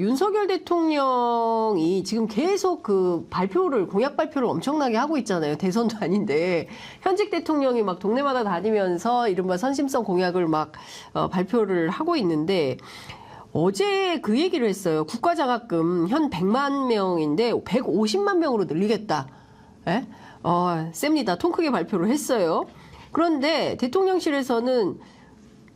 윤석열 대통령이 지금 계속 공약 발표를 엄청나게 하고 있잖아요. 대선도 아닌데. 현직 대통령이 막 동네마다 다니면서 이른바 선심성 공약을 막 발표를 하고 있는데, 어제 그 얘기를 했어요. 국가장학금 현 100만 명인데 150만 명으로 늘리겠다. 예? 셉니다. 통 크게 발표를 했어요. 그런데 대통령실에서는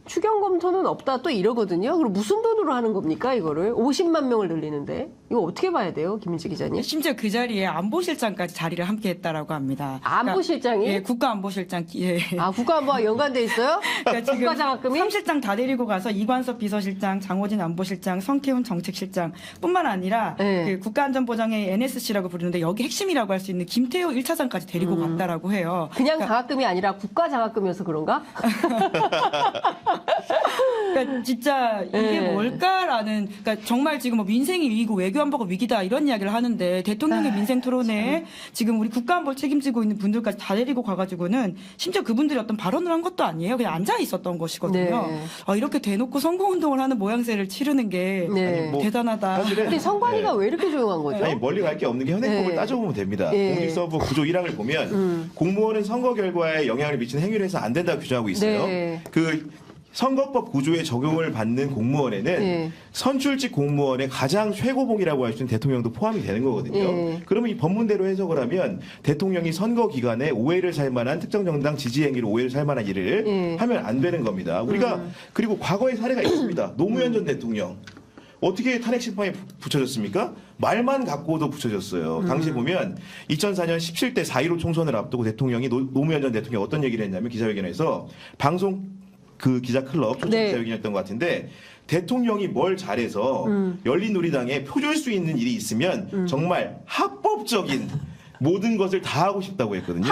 추경 검토는 없다 또 이러거든요. 그럼 무슨 돈으로 하는 겁니까 이거를? 50만 명을 늘리는데 이거 어떻게 봐야 돼요, 김민지 기자님? 심지어 그 자리에 안보실장까지 자리를 함께했다라고 합니다. 안보실장이? 예, 국가안보실장. 예. 국가안보와 연관돼 있어요? 그러니까 지금 국가장학금이? 3실장 다 데리고 가서 이관섭 비서실장, 장호진 안보실장, 성태훈 정책실장뿐만 아니라 네. 그 국가안전보장의 NSC라고 부르는데 여기 핵심이라고 할 수 있는 김태호 1차장까지 데리고 갔다라고 해요. 그냥 장학금이 아니라 국가장학금이어서 그런가? 그러니까 진짜 이게 뭘까라는, 그러니까 정말 지금 뭐 민생이 위기고 외교안보가 위기다 이런 이야기를 하는데 대통령의 민생 토론에 지금 우리 국가안보를 책임지고 있는 분들까지 다 데리고 가가지고는 심지어 그분들이 어떤 발언을 한 것도 아니에요. 그냥 앉아 있었던 것이거든요. 네. 이렇게 대놓고 선거운동을 하는 모양새를 치르는 게 네. 뭐 대단하다. 근데 성관이가 왜 이렇게 조용한 거죠? 아니 멀리 갈 게 없는 게 현행법을 네. 따져보면 됩니다. 네. 공직서부 구조 1항을 보면 공무원은 선거 결과에 영향을 미치는 행위를 해서 안 된다고 규정하고 있어요. 네. 그 선거법 구조에 적용을 받는 공무원에는 네. 선출직 공무원의 가장 최고봉이라고 할 수 있는 대통령도 포함이 되는 거거든요. 네. 그러면 이 법문대로 해석을 하면 대통령이 선거 기간에 오해를 살 만한 특정 정당 지지 행위로 오해를 살 만한 일을 네. 하면 안 되는 겁니다. 우리가 그리고 과거의 사례가 있습니다. 노무현 전 대통령. 어떻게 탄핵 심판이 붙여졌습니까? 말만 갖고도 붙여졌어요. 당시 보면 2004년 17대 4.15 총선을 앞두고 대통령이 노무현 전 대통령이 어떤 얘기를 했냐면 기자회견에서 방송 그 기자 클럽 초청 네. 기자회견이었던 것 같은데 대통령이 뭘 잘해서 열린우리당에 표줄 수 있는 일이 있으면 정말 합법적인 모든 것을 다 하고 싶다고 했거든요.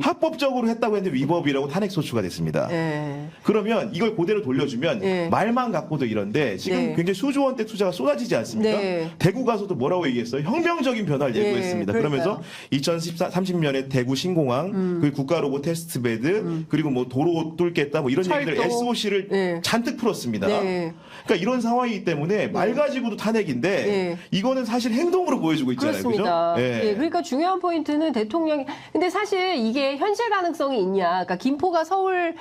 합법적으로 했다고 했는데 위법이라고 탄핵 소추가 됐습니다. 네. 그러면 이걸 그대로 돌려주면 네. 말만 갖고도 이런데 지금 네. 굉장히 수조 원대 투자가 쏟아지지 않습니까? 네. 대구 가서도 뭐라고 얘기했어요? 혁명적인 변화를 네, 예고했습니다. 그러니까요. 그러면서 2030년에 대구 신공항, 그리고 국가로봇 테스트베드, 그리고 뭐 도로 뚫겠다 뭐 이런 철도. 얘기들 SOC를 네. 잔뜩 풀었습니다. 네. 그러니까 이런 상황이기 때문에 말 가지고도 탄핵인데 네. 이거는 사실 행동으로 보여주고 있잖아요. 그렇습니다. 그죠? 예, 그러니까 중요한 포인트는 대통령이, 근데 사실 이게 현실 가능성이 있냐. 그러니까 김포가 서울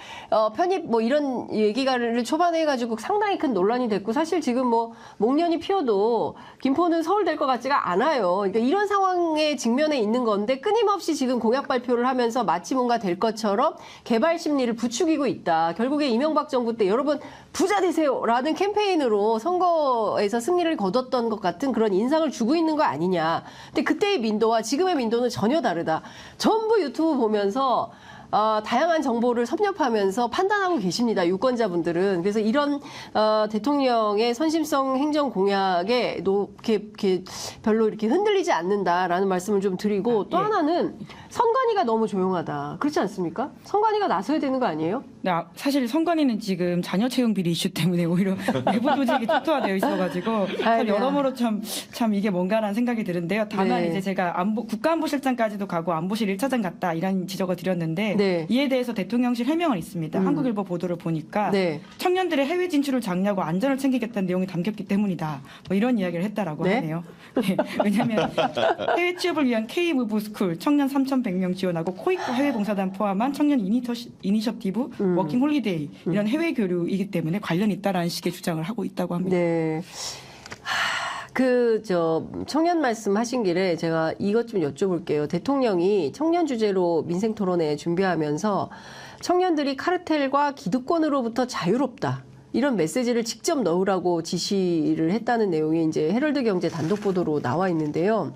편입 뭐 이런 얘기를 초반에 해가지고 상당히 큰 논란이 됐고, 사실 지금 뭐 목련이 피어도 김포는 서울 될 것 같지가 않아요. 그러니까 이런 상황에 직면해 있는 건데 끊임없이 지금 공약 발표를 하면서 마치 뭔가 될 것처럼 개발 심리를 부추기고 있다. 결국에 이명박 정부 때 여러분 부자 되세요라는 캠페인으로 선거에서 승리를 거뒀던 것 같은 그런 인상을 주고 있는 거 아니냐. 근데 그때의 민도와 지금의 민도는 전혀 다르다. 전부 유튜브 보면서 다양한 정보를 섭렵하면서 판단하고 계십니다. 유권자분들은. 그래서 이런 대통령의 선심성 행정 공약에 이렇게 별로 이렇게 흔들리지 않는다라는 말씀을 좀 드리고, 또 하나는 선관위가 너무 조용하다. 그렇지 않습니까? 선관위가 나서야 되는 거 아니에요? 네, 사실 선관위는 지금 자녀 채용 비리 이슈 때문에 오히려 내부 조직이 초토화되어 있어가지고 참 여러모로 참 이게 뭔가라는 생각이 드는데요. 다만 네. 이제 제가 국가안보실장까지도 가고 안보실 1차장 갔다 이런 지적을 드렸는데 네. 이에 대해서 대통령실 해명을 있습니다. 한국일보 보도를 보니까 네. 청년들의 해외 진출을 장려하고 안전을 챙기겠다는 내용이 담겼기 때문이다. 뭐 이런 이야기를 했다라고 네? 하네요. 네, 왜냐하면 해외 취업을 위한 K-무브 스쿨 청년 3,100명 지원하고 코이코 해외봉사단 포함한 청년 이니셔티브 워킹 홀리데이 이런 해외 교류이기 때문에 관련이 있다라는 식의 주장을 하고 있다고 합니다. 네. 청년 말씀하신 길에 제가 이것 좀 여쭤볼게요. 대통령이 청년 주제로 민생 토론회 준비하면서 청년들이 카르텔과 기득권으로부터 자유롭다. 이런 메시지를 직접 넣으라고 지시를 했다는 내용이 이제 헤럴드 경제 단독 보도로 나와 있는데요.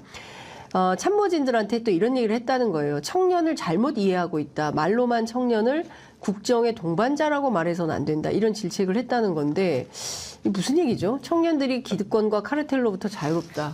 참모진들한테 또 이런 얘기를 했다는 거예요. 청년을 잘못 이해하고 있다. 말로만 청년을 국정의 동반자라고 말해서는 안 된다. 이런 질책을 했다는 건데, 이게 무슨 얘기죠? 청년들이 기득권과 카르텔로부터 자유롭다.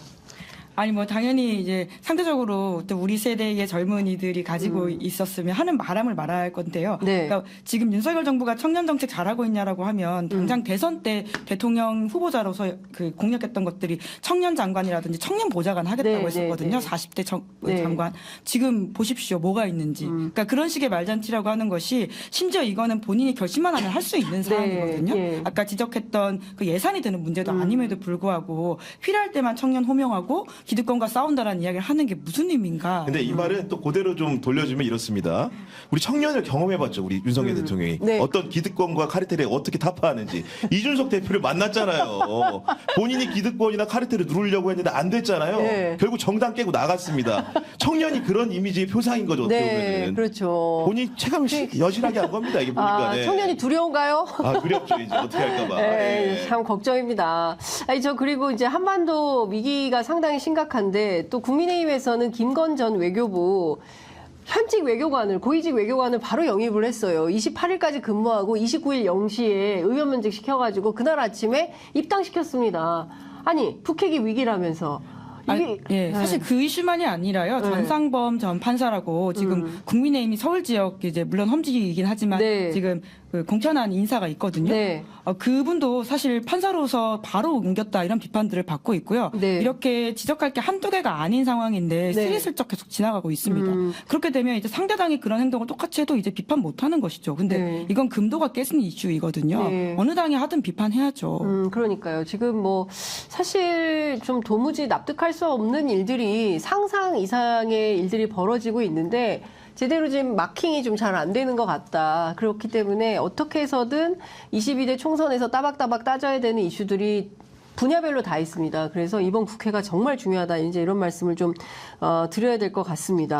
아니 뭐 당연히 이제 상대적으로 또 우리 세대의 젊은이들이 가지고 있었으면 하는 바람을 말할 건데요. 네. 그러니까 지금 윤석열 정부가 청년 정책 잘하고 있냐라고 하면 당장 대선 때 대통령 후보자로서 그 공약했던 것들이 청년 장관이라든지 청년 보좌관 하겠다고 네, 했었거든요. 네. 40대 네. 장관. 지금 보십시오. 뭐가 있는지. 그러니까 그런 식의 말잔치라고 하는 것이 심지어 이거는 본인이 결심만 하면 할 수 있는 사항이거든요. 네. 아까 지적했던 그 예산이 드는 문제도 아님에도 불구하고 필요할 때만 청년 호명하고 기득권과 싸운다라는 이야기를 하는 게 무슨 의미인가? 근데 이 말은 또 그대로 좀 돌려주면 이렇습니다. 우리 청년을 경험해봤죠. 우리 윤석열 대통령이. 네. 어떤 기득권과 카르텔에 어떻게 타파하는지. 이준석 대표를 만났잖아요. 본인이 기득권이나 카르텔을 누르려고 했는데 안 됐잖아요. 네. 결국 정당 깨고 나갔습니다. 청년이 그런 이미지의 표상인 거죠. 어떻게 네, 보면은. 그렇죠. 본인 체감을 여실하게 한 겁니다. 이게 보니까. 아, 네. 청년이 두려운가요? 아, 두렵죠. 이제 어떻게 할까봐. 네, 참 걱정입니다. 아니, 저 그리고 이제 한반도 위기가 상당히 심각한데 또 국민의힘에서는 김건 전 외교부 현직 외교관을 고위직 외교관을 바로 영입을 했어요. 28일까지 근무하고 29일 0시에 의원 면직 시켜가지고 그날 아침에 입당시켰습니다. 아니 북핵이 위기라면서. 아니, 예, 사실 그 이슈만이 아니라요. 전상범 전 판사라고 지금 국민의힘이 서울 지역 이제 물론 험지이긴 하지만 네. 지금 그 공천한 인사가 있거든요. 네. 그분도 사실 판사로서 바로 옮겼다 이런 비판들을 받고 있고요. 네. 이렇게 지적할 게 한두 개가 아닌 상황인데 네. 스리슬쩍 계속 지나가고 있습니다. 그렇게 되면 이제 상대당이 그런 행동을 똑같이 해도 이제 비판 못 하는 것이죠. 근데 네. 이건 금도가 깨지는 이슈이거든요. 네. 어느 당이 하든 비판해야죠. 그러니까요. 지금 뭐 사실 좀 도무지 납득할 수 없는 일들이 상상 이상의 일들이 벌어지고 있는데 제대로 지금 마킹이 좀 잘 안 되는 것 같다. 그렇기 때문에 어떻게 해서든 22대 총선에서 따박따박 따져야 되는 이슈들이 분야별로 다 있습니다. 그래서 이번 국회가 정말 중요하다. 이제 이런 말씀을 좀 드려야 될 것 같습니다.